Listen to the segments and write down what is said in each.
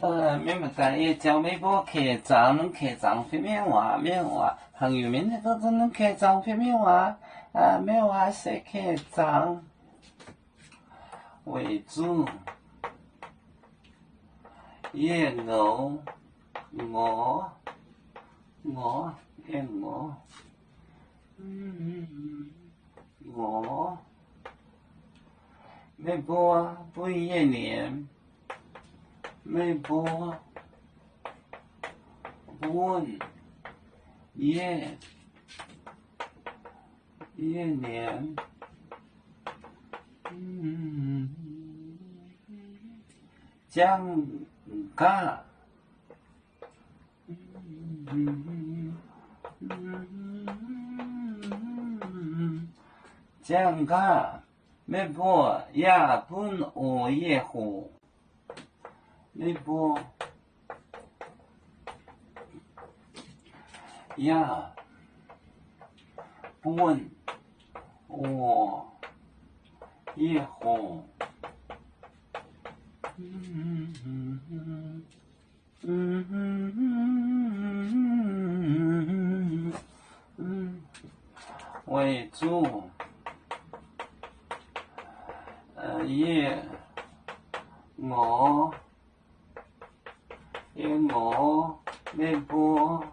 明白讲也讲微博开张，能开张非免话，朋友们那个能开张非免话，免话谁开张为主，也我也我，微博不一年。微博问也年讲嘎讲嘎微博呀本我也火微博呀本我也火为主也我微博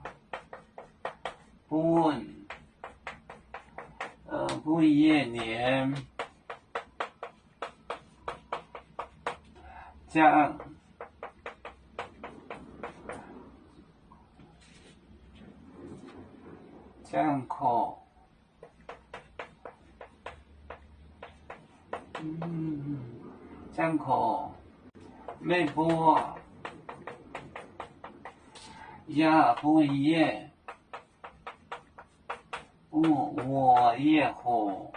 本不一年讲口讲口微博呀不也我也火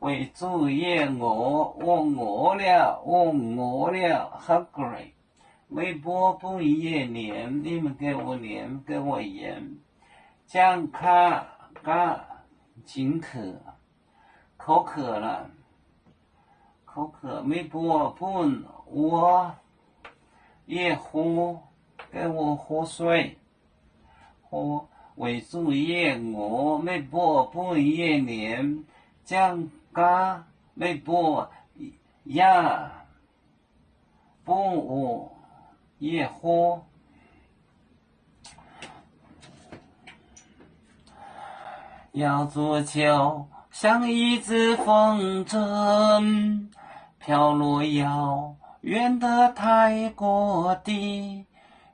为主也我饿了好 great 微博不也念你们给我念给我言讲卡嘎进口渴了微博本我也喝给我喝水为主也我微博本也念讲嘎微博呀本我也喝要做就像一只风筝飘落遥远的泰国地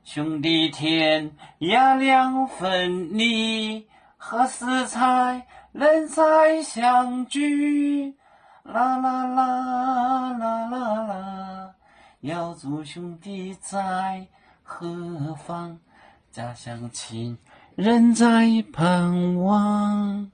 兄弟天涯两分离何时才能再相聚啦啦啦啦啦啦要做兄弟在何方家乡亲人在盼望